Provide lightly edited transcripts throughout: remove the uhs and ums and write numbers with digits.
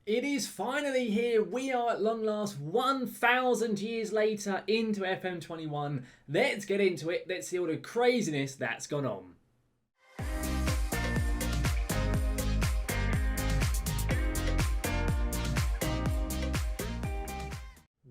It is finally here. We are at long last 1,000 years later into FM21. Let's get into it. Let's see all the craziness that's gone on.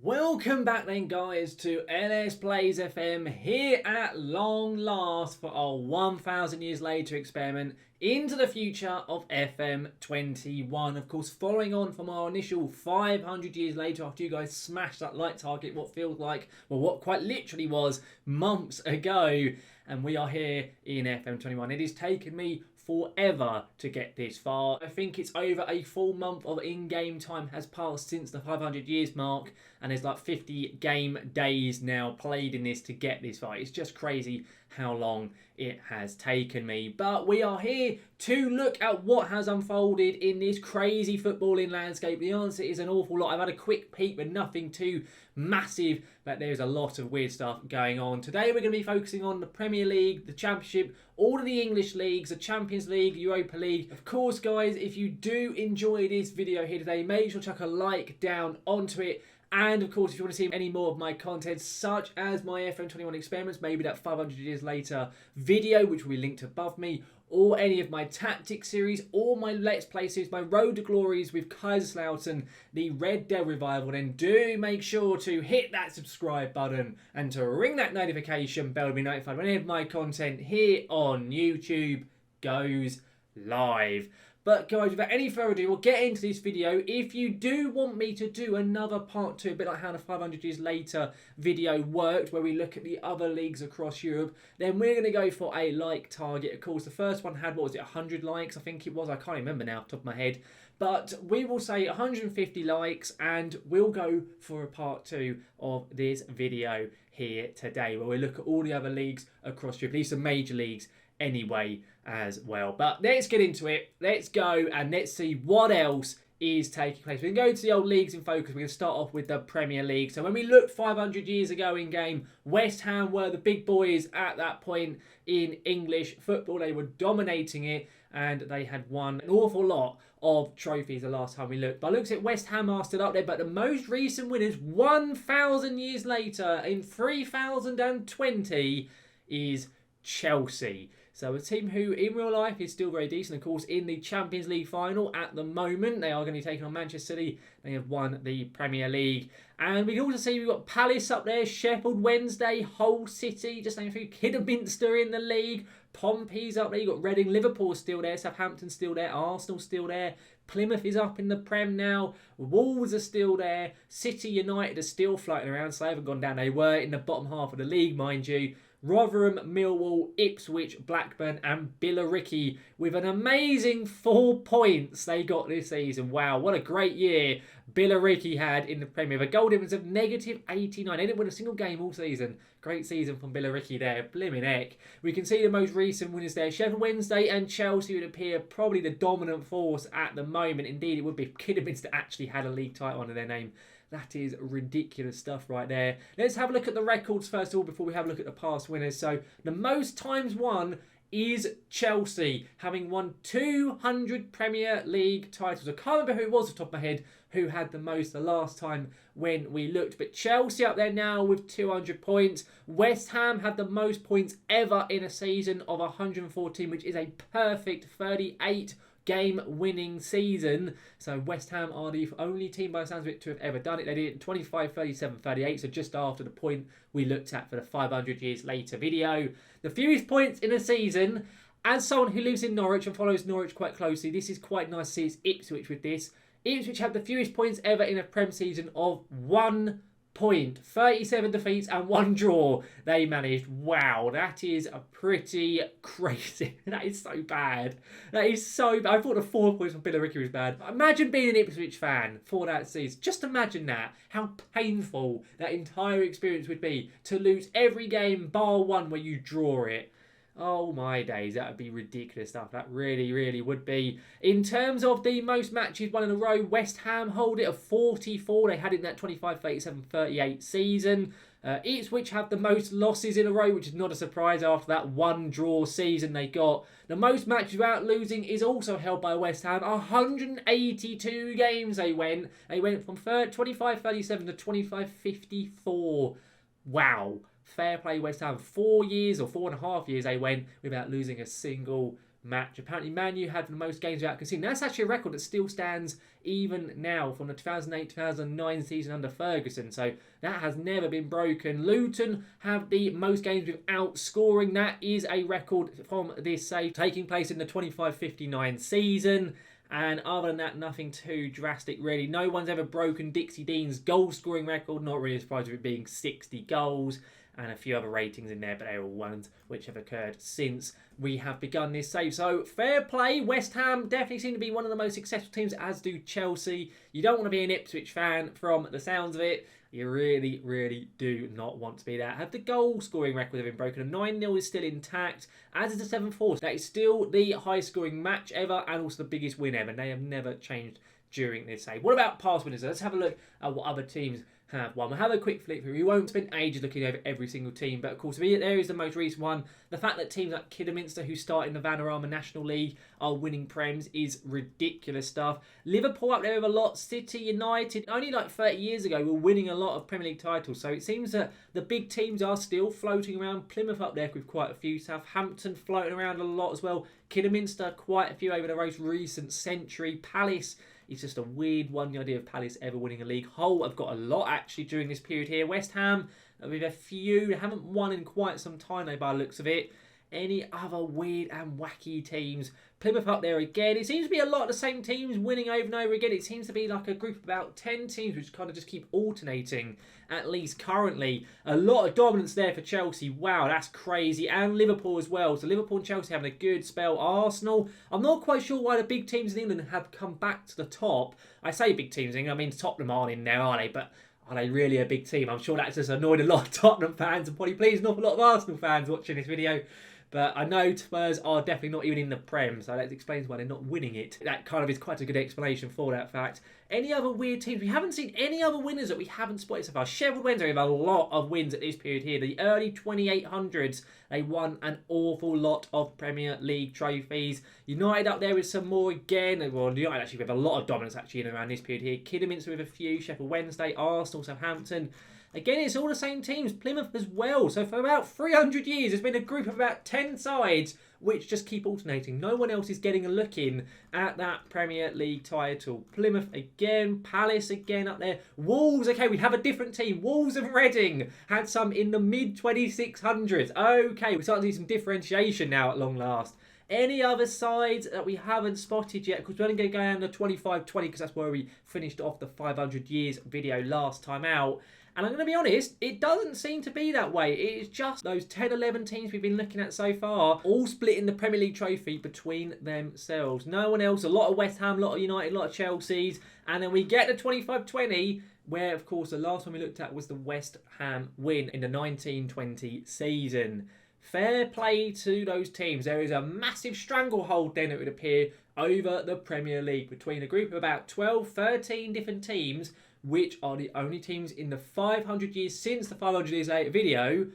Welcome back then, guys, to LS Plays FM here at long last for our 1,000 years later experiment into the future of FM21. Of course, following on from our initial 500 years later after you guys smashed that like target, what feels like, well, what quite literally was months ago. And we are here in FM21. It has taken me forever to get this far. I think it's over a full month of in-game time has passed since the 500 years mark, and there's like 50 game days now played in this to get this far. It's just crazy how long it has taken me. But we are here to look at what has unfolded in this crazy footballing landscape. The answer is an awful lot. I've had a quick peek, but nothing too massive, but there's a lot of weird stuff going on. Today we're going to be focusing on the Premier League, the Championship, all of the English leagues, the Champions League, Europa League. Of course, guys, if you do enjoy this video here today, make sure to chuck a like down onto it. And of course, if you want to see any more of my content, such as my FM21 experiments, maybe that 500 years later video, which will be linked above me, or any of my tactics series, or my Let's Play series, my Road to Glories with Kaiserslautern, the Red Dead Revival, then do make sure to hit that subscribe button and to ring that notification bell to be notified when any of my content here on YouTube goes live. But guys, without any further ado, we'll get into this video. If you do want me to do another part 2, a bit like how the 500 years later video worked, where we look at the other leagues across Europe, then we're going to go for a like target. Of course, the first one had, what was it, 100 likes? I think it was. I can't remember now off the top of my head. But we will say 150 likes, and we'll go for a part 2 of this video here today, where we look at all the other leagues across Europe, at least the major leagues anyway as well. But let's get into it. Let's go and let's see what else is taking place. We can go to the old leagues in focus. We're going to start off with the Premier League. So when we looked 500 years ago in game, West Ham were the big boys at that point in English football. They were dominating it and they had won an awful lot of trophies the last time we looked. But looks at West Ham are still up there, but the most recent winners 1,000 years later in 3020 is Chelsea. So a team who in real life is still very decent. Of course, in the Champions League final at the moment, they are going to be taking on Manchester City. They have won the Premier League. And we can also see we've got Palace up there, Sheffield Wednesday, Hull City, just naming a few. Kidderminster in the league, Pompey's up there. You've got Reading, Liverpool still there, Southampton still there, Arsenal still there. Plymouth is up in the Prem now. Wolves are still there. City United are still floating around, so they haven't gone down. They were in the bottom half of the league, mind you. Rotherham, Millwall, Ipswich, Blackburn and Billericay with an amazing 4 points they got this season. Wow, what a great year Billericay had in the Premier. A goal difference of -89. They didn't win a single game all season. Great season from Billericay there. Blimmin' heck. We can see the most recent winners there. Sheffield Wednesday and Chelsea would appear probably the dominant force at the moment. Indeed, it would be Kidderminster actually had a league title under their name. That is ridiculous stuff right there. Let's have a look at the records first of all before we have a look at the past winners. So the most times won is Chelsea, having won 200 Premier League titles. I can't remember who it was off the top of my head who had the most the last time when we looked. But Chelsea up there now with 200 points. West Ham had the most points ever in a season of 114, which is a perfect 38 game winning season. So West Ham are the only team by the sounds of it to have ever done it. They did it in 25, 37, 38, so just after the point we looked at for the 500 years later video. The fewest points in a season, as someone who lives in Norwich and follows Norwich quite closely, this is quite nice to see. It's Ipswich with this. Ipswich had the fewest points ever in a Prem season of 1 point. 37 defeats and 1 draw they managed. Wow, that is a pretty crazy. That is so bad. That is so bad. I thought the 4 points from Billericay was bad. Imagine being an Ipswich fan for that season. Just imagine that. How painful that entire experience would be to lose every game bar one where you draw it. Oh my days, that would be ridiculous stuff. That really, really would be. In terms of the most matches won in a row, West Ham hold it at 44. They had it in that 25, 37, 38 season. Ipswich have the most losses in a row, which is not a surprise after that one draw season they got. The most matches without losing is also held by West Ham. 182 games they went. They went from 25, 37 to 25, 54. Wow. Fair play West Ham. 4 years or 4.5 years they went without losing a single match. Apparently Man U had the most games without conceding. That's actually a record that still stands even now from the 2008-2009 season under Ferguson. So that has never been broken. Luton have the most games without scoring. That is a record from this save taking place in the 25-59 season. And other than that, nothing too drastic really. No one's ever broken Dixie Dean's goal scoring record. Not really surprised with it being 60 goals. And a few other ratings in there, but they're all ones which have occurred since we have begun this save. So fair play. West Ham definitely seem to be one of the most successful teams, as do Chelsea. You don't want to be an Ipswich fan from the sounds of it. You really, really do not want to be that. Have the goal scoring record been broken? A 9-0 is still intact, as is the 7-4. That is still the highest scoring match ever and also the biggest win ever. They have never changed during this save. What about past winners? Let's have a look at what other teams have won. We'll have a quick flick through. We won't spend ages looking over every single team, but of course there is the most recent one. The fact that teams like Kidderminster, who start in the Vanarama National League, are winning Prems is ridiculous stuff. Liverpool up there with a lot. City, United, only like 30 years ago were winning a lot of Premier League titles, so it seems that the big teams are still floating around. Plymouth up there with quite a few. Southampton floating around a lot as well. Kidderminster, quite a few over the most recent century. Palace, it's just a weird one, the idea of Palace ever winning a league. Hull have got a lot actually during this period here. West Ham with a few. They haven't won in quite some time though by the looks of it. Any other weird and wacky teams? Plymouth up there again. It seems to be a lot of the same teams winning over and over again. It seems to be like a group of about 10 teams which kind of just keep alternating, at least currently. A lot of dominance there for Chelsea. Wow, that's crazy. And Liverpool as well. So Liverpool and Chelsea having a good spell. Arsenal, I'm not quite sure why the big teams in England have come back to the top. I say big teams in England, I mean Tottenham aren't in there, are they? But are they really a big team? I'm sure that's just annoyed a lot of Tottenham fans and probably pleased an awful lot of Arsenal fans watching this video. But I know Spurs are definitely not even in the Prem, so that explains why they're not winning it. That kind of is quite a good explanation for that fact. Any other weird teams? We haven't seen any other winners that we haven't spotted so far. Sheffield Wednesday have a lot of wins at this period here. The early 2800s, they won an awful lot of Premier League trophies. United up there with some more again. Well, United actually with a lot of dominance actually in around this period here. Kidderminster with a few. Sheffield Wednesday, Arsenal, Southampton. Again, it's all the same teams. Plymouth as well. So for about 300 years, there's been a group of about 10 sides which just keep alternating. No one else is getting a look in at that Premier League title. Plymouth again. Palace again up there. Wolves. Okay, we have a different team. Wolves and Reading had some in the mid-2600s. Okay, we're starting to see some differentiation now at long last. Any other sides that we haven't spotted yet? Because we're only going to go down to 25-20 because that's where we finished off the 500 years video last time out. And I'm going to be honest, it doesn't seem to be that way. It's just those 10, 11 teams we've been looking at so far, all splitting the Premier League trophy between themselves. No one else. A lot of West Ham, a lot of United, a lot of Chelsea's. And then we get to 25-20, where, of course, the last one we looked at was the West Ham win in the 1920 season. Fair play to those teams. There is a massive stranglehold then, it would appear, over the Premier League between a group of about 12, 13 different teams, which are the only teams in the 500 years since the 500 years later video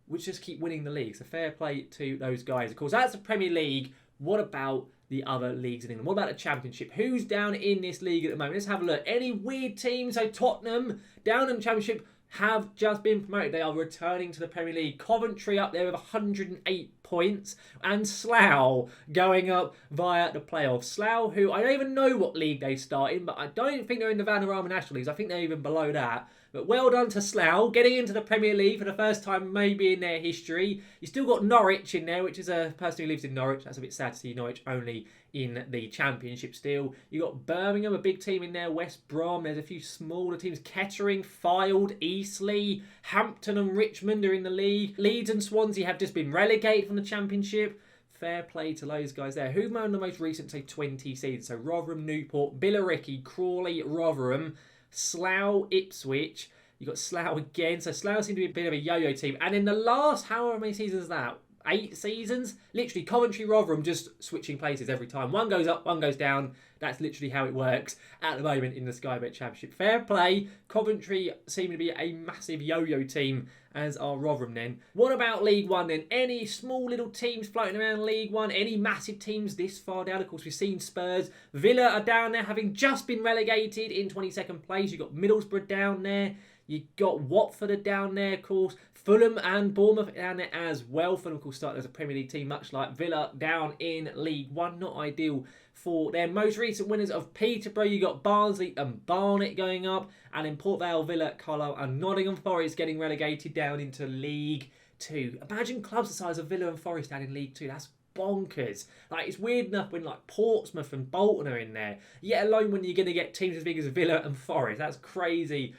which just keep winning the league. So fair play to those guys. Of course, that's the Premier League. What about the other leagues in England? What about the Championship? Who's down in this league at the moment? Let's have a look. Any weird teams? So Tottenham, down in the Championship, have just been promoted. They are returning to the Premier League. Coventry up there with 108 points. And Slough going up via the playoffs. Slough, who I don't even know what league they start in, but I don't think they're in the Vanarama National League. I think they're even below that. But well done to Slough, getting into the Premier League for the first time maybe in their history. You still got Norwich in there, which is a person who lives in Norwich. That's a bit sad to see Norwich only in the Championship still. You got Birmingham, a big team in there. West Brom, there's a few smaller teams. Kettering, Fylde, Eastleigh, Hampton and Richmond are in the league. Leeds and Swansea have just been relegated from the Championship. Fair play to those guys there. Who've won the most recent, say, 20 seasons? So Rotherham, Newport, Billericay, Crawley, Rotherham, Slough, Ipswich. You got Slough again. So Slough seem to be a bit of a yo-yo team. And in the last, however many seasons is that? 8 seasons. Literally, Coventry, Rotherham just switching places every time. One goes up, one goes down. That's literally how it works at the moment in the Sky Bet Championship. Fair play. Coventry seem to be a massive yo-yo team, as are Rotherham then. What about League One then? Any small little teams floating around League One? Any massive teams this far down? Of course, we've seen Spurs. Villa are down there, having just been relegated in 22nd place. You've got Middlesbrough down there. You got Watford are down there, of course. Fulham and Bournemouth down there as well. Fulham, of course, started as a Premier League team, much like Villa down in League One. Not ideal for their most recent winners of Peterborough. You got Barnsley and Barnet going up. And in Port Vale, Villa, Carlisle and Nottingham Forest getting relegated down into League Two. Imagine clubs the size of Villa and Forest down in League Two. That's bonkers. Like, it's weird enough when like Portsmouth and Bolton are in there, yet alone when you're going to get teams as big as Villa and Forest. That's crazy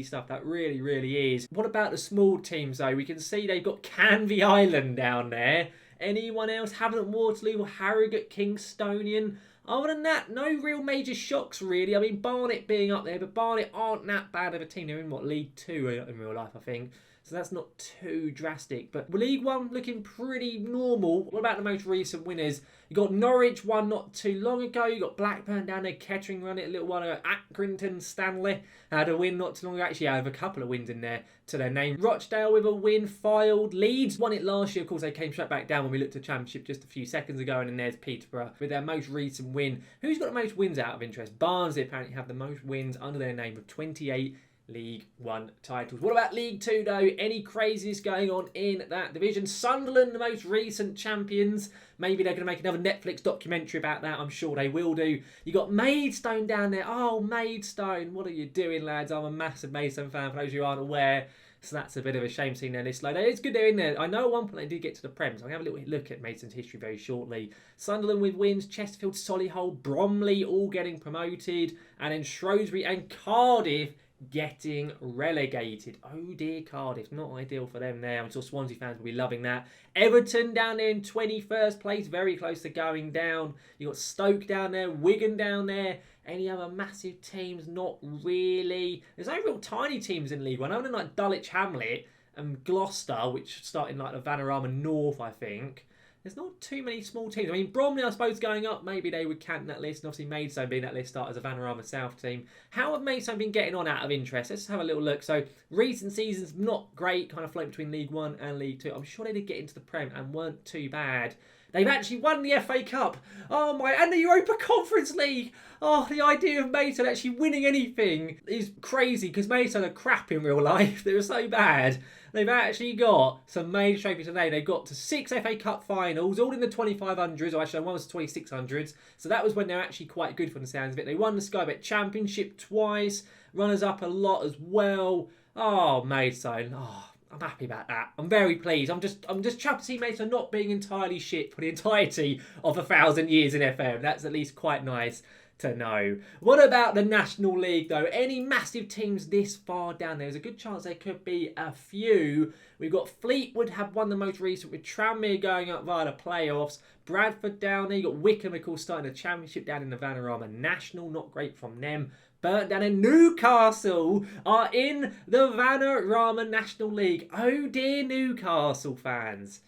stuff. That really is. What about the small teams though? We can see they've got Canvey Island down there. Anyone else? Haven't Waterloo or Harrogate, Kingstonian? Other than that, no real major shocks really. I mean, Barnet being up there, but Barnet aren't that bad of a team. They're in League Two in real life, I think. So that's not too drastic. But League One looking pretty normal. What about the most recent winners? You got Norwich won not too long ago. You got Blackburn down there. Kettering run it a little while ago. Accrington, Stanley had a win not too long ago. Actually, I have a couple of wins in there to their name. Rochdale with a win. Fylde. Leeds won it last year. Of course, they came straight back down when we looked at the Championship just a few seconds ago. And then there's Peterborough with their most recent win. Who's got the most wins out of interest? Barnsley apparently have the most wins under their name of 28 League One titles. What about League Two though? Any craziness going on in that division? Sunderland, the most recent champions. Maybe they're going to make another Netflix documentary about that. I'm sure they will do. You got Maidstone down there. Oh, Maidstone. What are you doing, lads? I'm a massive Maidstone fan, for those who aren't aware. So that's a bit of a shame seeing their list low. It's good they're in there. I know at one point they did get to the Prem, so I'll have a little look at Maidstone's history very shortly. Sunderland with wins, Chesterfield, Solihull, Bromley all getting promoted, and then Shrewsbury and Cardiff getting relegated. Oh dear, Cardiff. Not ideal for them there. I'm sure Swansea fans will be loving that. Everton down there in 21st place, very close to going down. You got Stoke down there, Wigan down there. Any other massive teams? Not really. There's no real tiny teams in League One. Other than like Dulwich Hamlet and Gloucester, which start in like the Vanarama North, I think. There's not too many small teams. I mean, Bromley, I suppose, going up, maybe they would count that list. And obviously, Maidstone being that list start as a Vanarama South team. How have Maidstone been getting on out of interest? Let's have a little look. So, recent seasons, not great. Kind of floating between League One and League Two. I'm sure they did get into the Prem and weren't too bad. They've actually won the FA Cup. Oh my, and the Europa Conference League. Oh, the idea of Maidstone actually winning anything is crazy because Maidstone are crap in real life. They're so bad. They've actually got some major trophies today. They got to 6 FA Cup finals, all in the 2500s, or actually one was 2600s. So that was when they're actually quite good from the sounds of it. They won the Sky Bet Championship twice, runners up a lot as well. Oh, Maidstone. Oh, I'm happy about that. I'm very pleased. I'm just chuffed to see Maidstone not being entirely shit for the entirety of 1,000 years in FM. That's at least quite nice to know. What about the National League though? Any massive teams this far down? There's a good chance there could be a few. We've got Fleetwood have won the most recent with Tranmere going up via the playoffs. Bradford down there. You got Wickham, of course, starting the Championship down in the Vanarama National. Not great from them. Burnt down in Newcastle are in the Vanarama National League. Oh dear, Newcastle fans.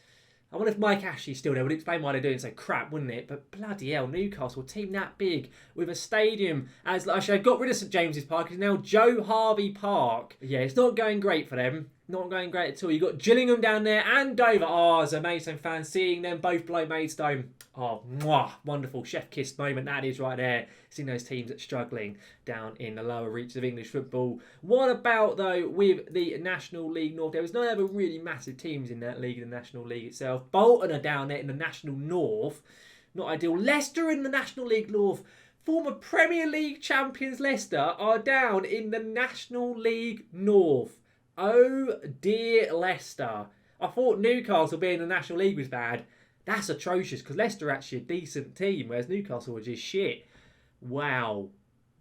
I wonder if Mike Ashley's still there. Would explain why they're doing so crap, wouldn't it? But bloody hell, Newcastle, team that big with a stadium. Actually, I got rid of St James's Park. It's now Joe Harvey Park. Yeah, it's not going great for them. Not going great at all. You got Gillingham down there and Dover. Oh, as a Maidstone fan, seeing them both below Maidstone. Oh, mwah, wonderful chef kiss moment that is right there. Seeing those teams that's struggling down in the lower reaches of English football. What about though with the National League North? There was no other really massive teams in that league, in the National League itself. Bolton are down there in the National North. Not ideal. Leicester in the National League North. Former Premier League champions Leicester are down in the National League North. Oh dear, Leicester. I thought Newcastle being in the National League was bad. That's atrocious because Leicester are actually a decent team, whereas Newcastle were just shit. Wow.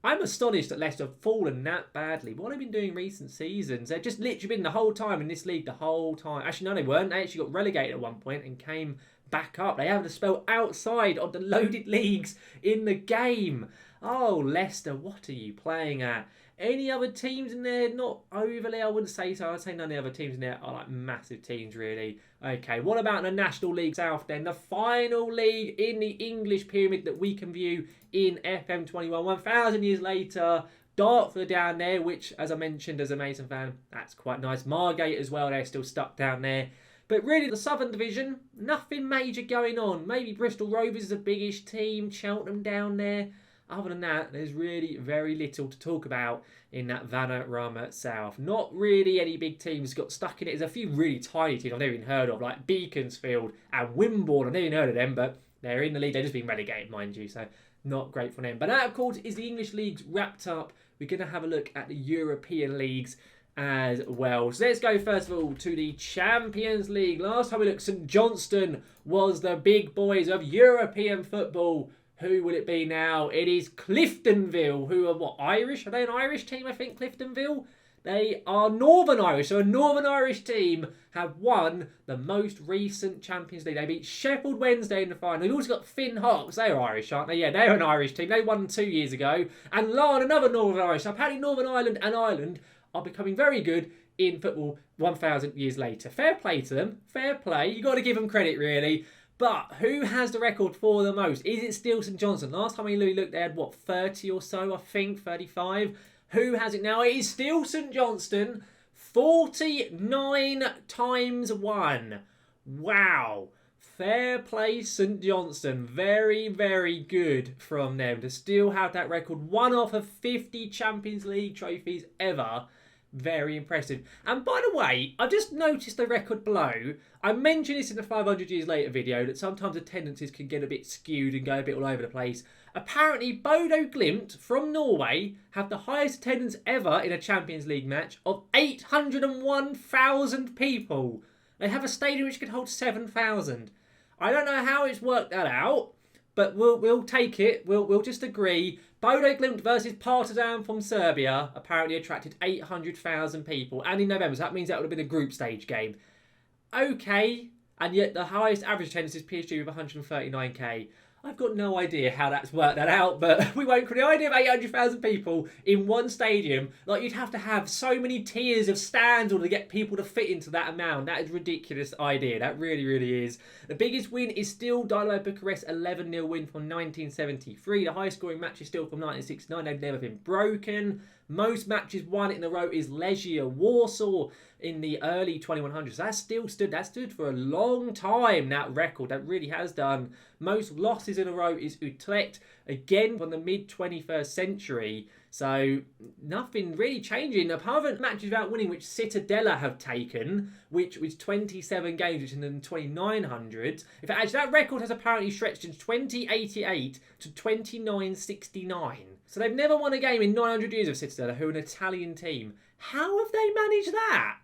I'm astonished that Leicester have fallen that badly. What have they been doing recent seasons? They've just literally been the whole time in this league, the whole time. Actually, no, they weren't. They actually got relegated at one point and came back up. They haven't to spell outside of the loaded leagues in the game. Oh, Leicester, what are you playing at? Any other teams in there? Not overly, I wouldn't say so. I'd say none of the other teams in there are like massive teams, really. Okay, what about the National League South then? The final league in the English pyramid that we can view in FM21. 1,000 years later, Dartford down there, which, as I mentioned, as a Mason fan, that's quite nice. Margate as well, they're still stuck down there. But really, the Southern Division, nothing major going on. Maybe Bristol Rovers is a biggish team, Cheltenham down there. Other than that, there's really very little to talk about in that Vanarama South. Not really any big teams got stuck in it. There's a few really tiny teams I've never even heard of, like Beaconsfield and Wimborne. I've never even heard of them, but they're in the league. They've just been relegated, mind you, so not great for them. But that, of course, is the English leagues wrapped up. We're going to have a look at the European leagues as well. So let's go first of all to the Champions League. Last time we looked, St Johnstone was the big boys of European football. Who will it be now? It is Cliftonville, who are what, Irish? Are they an Irish team, I think, Cliftonville? They are Northern Irish. So a Northern Irish team have won the most recent Champions League. They beat Sheffield Wednesday in the final. They've also got Finn Harps. They're Irish, aren't they? Yeah, they're an Irish team. They won 2 years ago. And Larne, another Northern Irish. So apparently Northern Ireland and Ireland are becoming very good in football 1,000 years later. Fair play to them. Fair play. You've got to give them credit, really. But who has the record for the most? Is it still St Johnstone? Last time we looked, they had, what, 30 or so, I think, 35. Who has it now? It is still St Johnstone. 49 times won. Wow. Fair play, St Johnstone. Very, very good from them to still have that record. One off of 50 Champions League trophies ever. Very impressive. And by the way, I've just noticed the record below. I mentioned this in the 500 Years Later video that sometimes attendances can get a bit skewed and go a bit all over the place. Apparently, Bodo Glimt from Norway have the highest attendance ever in a Champions League match of 801,000 people. They have a stadium which could hold 7,000. I don't know how it's worked that out, but we'll take it. We'll just agree. Bodo Glimt versus Partizan from Serbia apparently attracted 800,000 people. And in November, so that means that would have been a group stage game. Okay. And yet the highest average attendance is PSG with 139k. I've got no idea how that's worked that out, but we won't. The idea of 800,000 people in one stadium, like you'd have to have so many tiers of stands or to get people to fit into that amount. That is a ridiculous idea. That really, really is. The biggest win is still Dynamo Bucharest 11-0 win from 1973. The highest scoring match is still from 1969. They've never been broken. Most matches won in a row is Legia Warsaw in the early 2100s. That stood for a long time, that record. That really has done. Most losses in a row is Utrecht, again from the mid-21st century. So nothing really changing, apart from matches without winning, which Cittadella have taken, which was 27 games, which in the 2900s. In fact, actually, that record has apparently stretched in 2088 to 2969. So they've never won a game in 900 years of Cittadella, who are an Italian team. How have they managed that?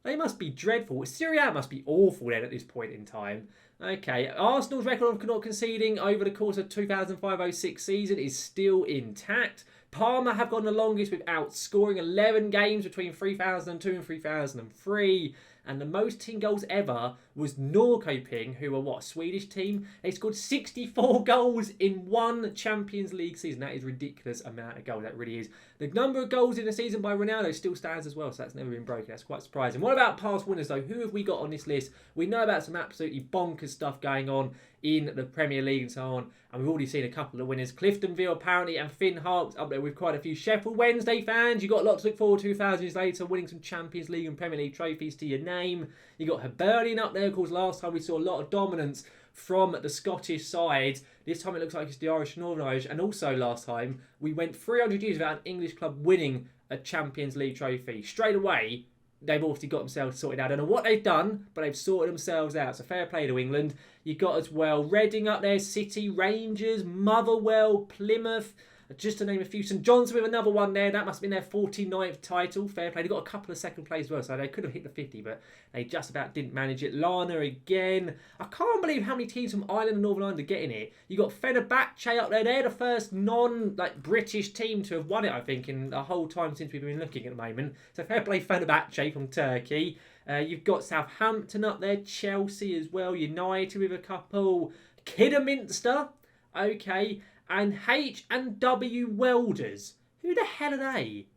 They must be dreadful. Serie A must be awful then at this point in time. Okay, Arsenal's record of not conceding over the course of 2005-06 season is still intact. Parma have gone the longest without scoring 11 games between 3002 and 3003. And the most team goals ever was Norrköping, who are what, a Swedish team? They scored 64 goals in one Champions League season. That is a ridiculous amount of goals. That really is. The number of goals in a season by Ronaldo still stands as well, so that's never been broken. That's quite surprising. What about past winners, though? Who have we got on this list? We know about some absolutely bonkers stuff going on in the Premier League and so on. And we've already seen a couple of winners. Cliftonville, apparently, and Finn Harps up there with quite a few Sheffield Wednesday fans. You've got a lot to look forward to 2,000 years later, winning some Champions League and Premier League trophies to your name. You got Hibernian up there. Of course, last time we saw a lot of dominance from the Scottish side. This time it looks like it's the Irish and Northern Irish. And also last time, we went 300 years without an English club winning a Champions League trophy. Straight away, they've obviously got themselves sorted out. I don't know what they've done, but they've sorted themselves out. So fair play to England. You got as well Reading up there, City, Rangers, Motherwell, Plymouth, just to name a few. St Johnstone with another one there. That must have been their 49th title. Fair play. They got a couple of second place as well, so they could have hit the 50, but they just about didn't manage it. Lana again. I can't believe how many teams from Ireland and Northern Ireland are getting it. You got Fenerbahce up there. They're the first British team to have won it, I think, in the whole time since we've been looking at the moment. So fair play Fenerbahce from Turkey. You've got Southampton up there, Chelsea as well, United with a couple, Kidderminster, okay, and H&W Welders. Who the hell are they?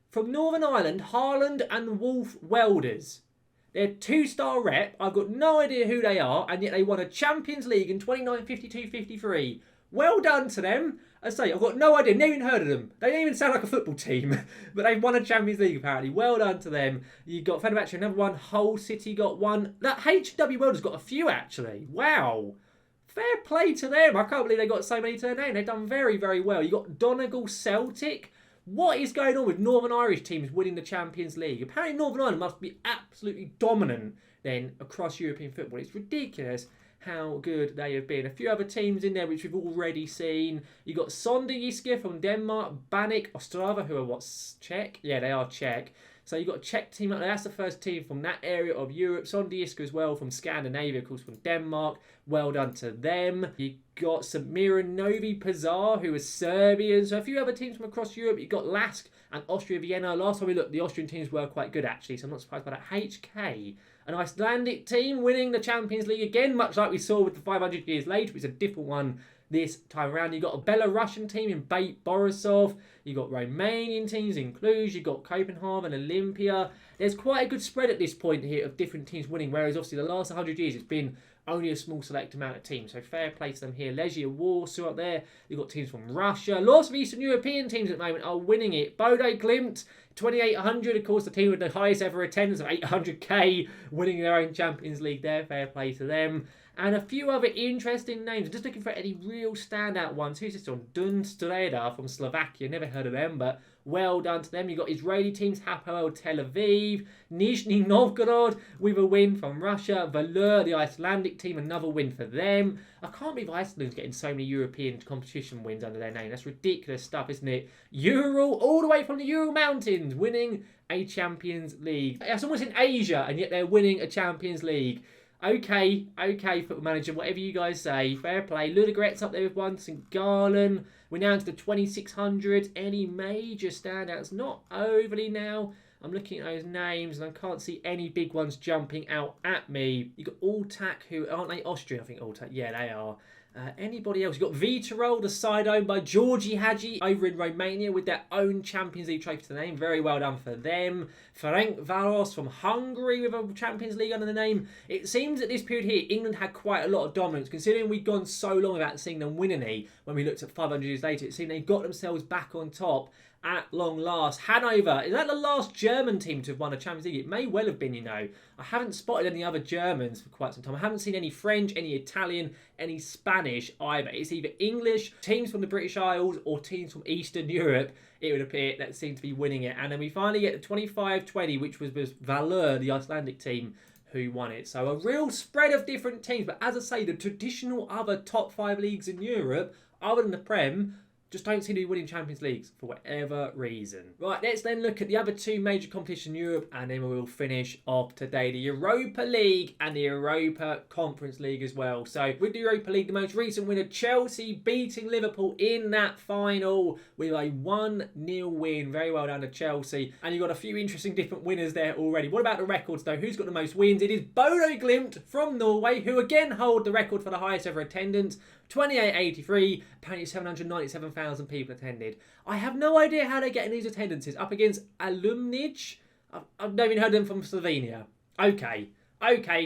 From Northern Ireland, Harland and Wolf Welders. They're 2-star rep. I've got no idea who they are, and yet they won a Champions League in 29, 52, 53. Well done to them. I say, I've got no idea, never even heard of them. They don't even sound like a football team, but they've won a Champions League apparently. Well done to them. You got Fenerbahce, another one. Hull City got one. That H&W Welders got a few actually. Wow. Fair play to them. I can't believe they got so many to their name. They've done very, very well. You got Donegal Celtic. What is going on with Northern Irish teams winning the Champions League? Apparently Northern Ireland must be absolutely dominant then across European football. It's ridiculous how good they have been. A few other teams in there which we've already seen. You got Sonderjyske from Denmark, Banik, Ostrava, who are what's Czech? Yeah, they are Czech. So you've got a Czech team up there. That's the first team from that area of Europe. Sonderjyske as well from Scandinavia, of course, from Denmark. Well done to them. You got Samira Novi Pazar, who is Serbian. So a few other teams from across Europe. You got Lask and Austria Vienna. Last time we looked, the Austrian teams were quite good actually, so I'm not surprised by that. HK, an Icelandic team winning the Champions League again, much like we saw with the 500 years later. It's a different one this time around. You got a Belarusian team in Bate Borisov. You got Romanian teams in Cluj. You got Copenhagen, Olympia. There's quite a good spread at this point here of different teams winning, whereas obviously the last 100 years it's been only a small select amount of teams. So fair play to them here. Legia Warsaw up there. You've got teams from Russia. Lots of Eastern European teams at the moment are winning it. Bodo Glimt, 2,800. Of course, the team with the highest ever attendance of 800k, winning their own Champions League there. Fair play to them. And a few other interesting names. Just looking for any real standout ones. Who's this one? Dunstreda from Slovakia. Never heard of them, but well done to them. You've got Israeli teams, Hapoel Tel Aviv, Nizhny Novgorod with a win from Russia. Valur, the Icelandic team, another win for them. I can't believe Iceland's getting so many European competition wins under their name. That's ridiculous stuff, isn't it? Ural, all the way from the Ural Mountains, winning a Champions League. It's almost in Asia, and yet they're winning a Champions League. Okay, Football Manager, whatever you guys say. Fair play. Ludogorets up there with one. St. Gallen. We're now into the 2600. Any major standouts? Not overly now. I'm looking at those names and I can't see any big ones jumping out at me. You've got Altak, who aren't they Austrian? I think Altak. Yeah, they are. Anybody else? You've got Viitorul, the side owned by Georgi Hagi over in Romania with their own Champions League trophy to the name. Very well done for them. Ferencváros from Hungary with a Champions League under the name. It seems at this period here, England had quite a lot of dominance. Considering we'd gone so long without seeing them win any, when we looked at 500 years later, it seemed they got themselves back on top at long last. Hanover, is that the last German team to have won a Champions League? It may well have been, you know. I haven't spotted any other Germans for quite some time. I haven't seen any French, any Italian, any Spanish either. It's either English, teams from the British Isles, or teams from Eastern Europe, it would appear, that seem to be winning it. And then we finally get the 25-20, which was Valur, the Icelandic team, who won it. So a real spread of different teams. But as I say, the traditional other top 5 leagues in Europe, other than the Prem, just don't seem to be winning Champions Leagues for whatever reason. Right, let's then look at the other 2 major competitions in Europe, and then we'll finish off today. The Europa League and the Europa Conference League as well. So with the Europa League, the most recent winner, Chelsea, beating Liverpool in that final with a 1-0 win. Very well done to Chelsea. And you've got a few interesting different winners there already. What about the records though? Who's got the most wins? It is Bodo Glimt from Norway, who again hold the record for the highest ever attendance. 2883, apparently 797,000 people attended. I have no idea how they're getting these attendances up against Alumnij. I've never even heard of them from Slovenia. Okay,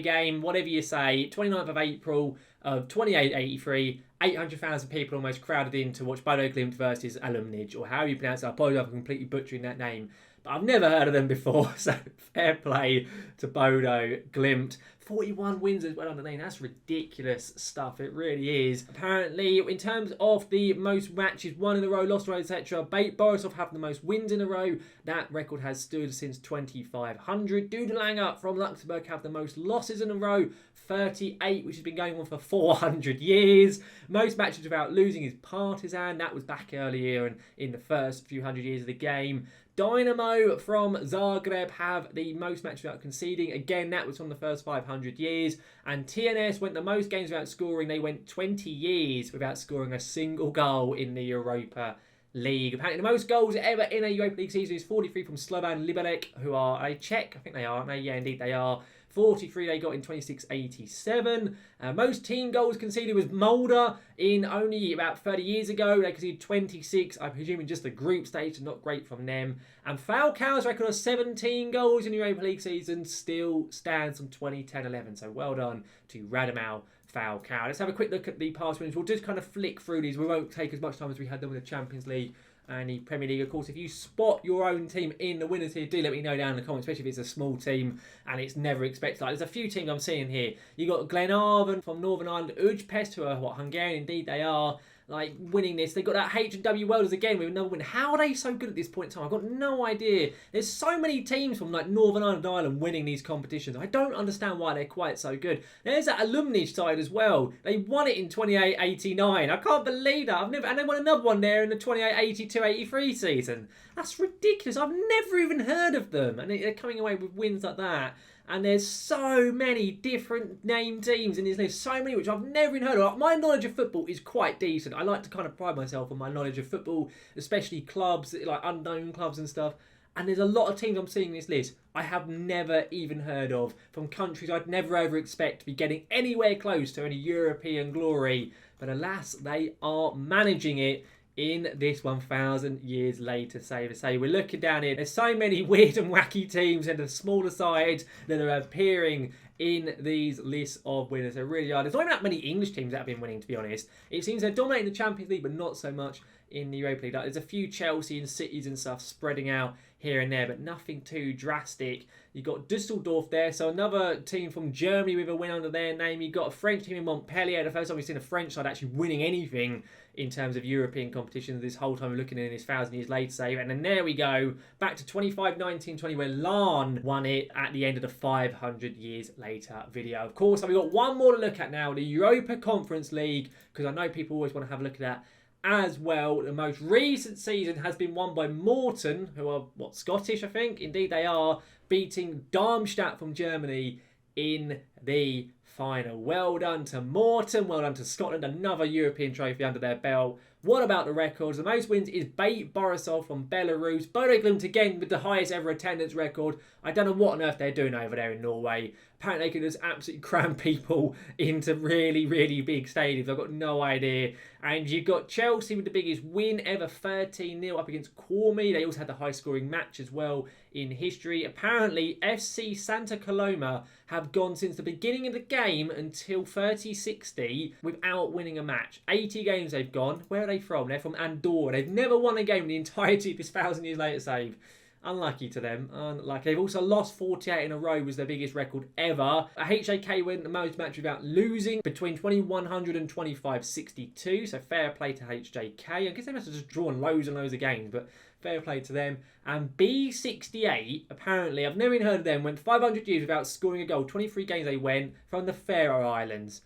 game, whatever you say. 29th of April of 2883, 800,000 people almost crowded in to watch Bodo Glimt versus Alumnij, or however you pronounce it. I apologise for completely butchering that name. But I've never heard of them before, so fair play to Bodo Glimt. 41 wins as well on the name. That's ridiculous stuff. It really is. Apparently, in terms of the most matches won in a row, lost in a row, etc., Bate Borisov have the most wins in a row. That record has stood since 2500. Dudelange from Luxembourg have the most losses in a row, 38, which has been going on for 400 years. Most matches without losing is Partizan. That was back earlier and in the first few hundred years of the game. Dynamo from Zagreb have the most matches without conceding. Again, that was from the first 500 years. And TNS went the most games without scoring. They went 20 years without scoring a single goal in the Europa League. Apparently, the most goals ever in a Europa League season is 43 from Slovan Liberec, who are a Czech. I think they are, aren't they? Yeah, indeed they are. 43 they got in 2687. Most team goals conceded was Mulder in only about 30 years ago. They conceded 26, I presume in just the group stage, not great from them. And Falcao's record of 17 goals in the Europa League season still stands from 2010-11. So well done to Radamel Falcao. Let's have a quick look at the past winners. We'll just kind of flick through these. We won't take as much time as we had them with the Champions League and the Premier League. Of course, if you spot your own team in the winners here, do let me know down in the comments, especially if it's a small team and it's never expected. Like, there's a few teams I'm seeing here. You got Glenavon from Northern Ireland, Ujpest, who are Hungarian, indeed they are, like winning this. They've got that H&W Welders again with another win. How are they so good at this point in time? I've got no idea. There's so many teams from like Northern Ireland winning these competitions. I don't understand why they're quite so good. There's that alumni side as well. They won it in 28-89. I can't believe that. And they won another one there in the 28-82-83 season. That's ridiculous. I've never even heard of them. And they're coming away with wins like that. And there's so many different named teams in this list, so many which I've never even heard of. My knowledge of football is quite decent. I like to kind of pride myself on my knowledge of football, especially clubs, like unknown clubs and stuff. And there's a lot of teams I'm seeing in this list I have never even heard of, from countries I'd never ever expect to be getting anywhere close to any European glory. But alas, they are managing it in this 1,000 years later save. Say we're looking down here, there's so many weird and wacky teams and the smaller sides that are appearing in these lists of winners. There really are. There's not even that many English teams that have been winning, to be honest. It seems they're dominating the Champions League, but not so much in the Europa League. Like, there's a few Chelsea and cities and stuff spreading out here and there, but nothing too drastic. You've got Dusseldorf there, so another team from Germany with a win under their name. You've got a French team in Montpellier. The first time we've seen a French side actually winning anything in terms of European competitions this whole time we're looking in this 1,000 years later save. And then there we go, back to 25-19-20, where Larne won it at the end of the 500 years later video. Of course, we've got one more to look at now, the Europa Conference League, because I know people always want to have a look at that as well. The most recent season has been won by Morton, who are, Scottish, I think? Indeed they are, beating Darmstadt from Germany in the final. Well done to Morton, well done to Scotland, another European trophy under their belt. What about the records? The most wins is Bate Borisov from Belarus. Bodo Glimt again with the highest ever attendance record. I don't know what on earth they're doing over there in Norway. Apparently they can just absolutely cram people into really, really big stadiums. I've got no idea. And you've got Chelsea with the biggest win ever, 13-0 up against Cormy. They also had the high scoring match as well in history. Apparently FC Santa Coloma have gone since the beginning of the game until 30-60 without winning a match. 80 games they've gone. Where are they from? They're from Andorra. They've never won a game in the entirety of this 1,000 years later save. Unlucky to them. Unlucky. They've also lost 48 in a row, was their biggest record ever. A HJK win the most match without losing between 2100 and 2562. So fair play to HJK. I guess they must have just drawn loads and loads of games, but fair play to them. And B68, apparently, I've never even heard of them, went 500 years without scoring a goal. 23 games they went from the Faroe Islands.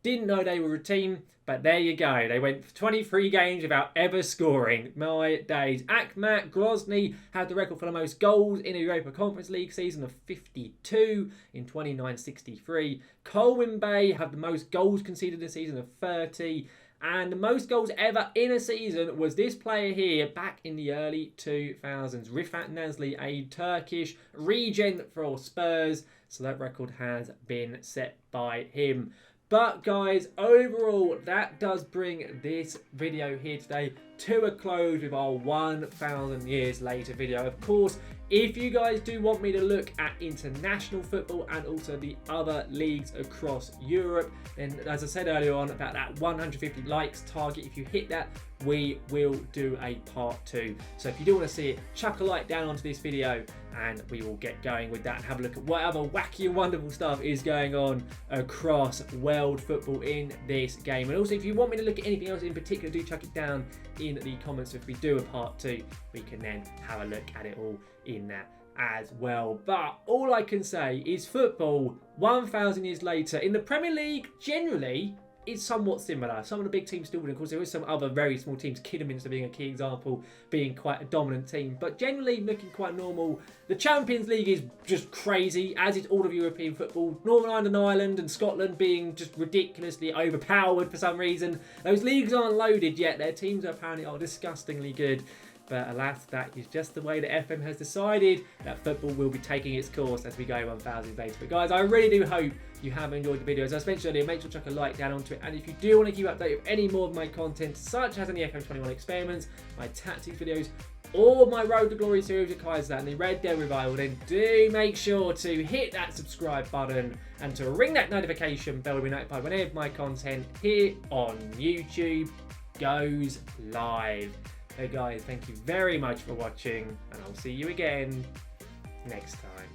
Didn't know they were a team, but there you go. They went 23 games without ever scoring. My days. Akhmat Grozny had the record for the most goals in a Europa Conference League season of 52 in 29-63. Colwyn Bay had the most goals conceded in a season of 30. And the most goals ever in a season was this player here back in the early 2000s. Rifat Nazli, a Turkish regen for Spurs. So that record has been set by him. But guys, overall, that does bring this video here today to a close with our 1,000 years later video. Of course, if you guys do want me to look at international football and also the other leagues across Europe, then as I said earlier on about that 150 likes target, if you hit that, we will do a part 2. So if you do want to see it, chuck a like down onto this video and we will get going with that and have a look at what other wacky and wonderful stuff is going on across world football in this game. And also, if you want me to look at anything else in particular, do chuck it down in the comments. If we do a part 2, we can then have a look at it all in that as well. But all I can say is football 1,000 years later in the Premier League generally is somewhat similar. Some of the big teams still win. Of course, there is some other very small teams, Kidderminster being a key example, being quite a dominant team, but generally looking quite normal. The Champions League is just crazy, as is all of European football. Northern Ireland and Scotland being just ridiculously overpowered for some reason. Those leagues aren't loaded yet. Their teams apparently are disgustingly good. But alas, that is just the way that FM has decided that football will be taking its course as we go 1,000 later. But guys, I really do hope you have enjoyed the video. As I mentioned earlier, make sure to chuck a like down onto it. And if you do want to keep updated with any more of my content, such as any FM21 experiments, my tactics videos, or my Road to Glory series with Kaiser and the Red Dead Revival, then do make sure to hit that subscribe button and to ring that notification bell to be notified whenever my content here on YouTube goes live. So guys, thank you very much for watching, and I'll see you again next time.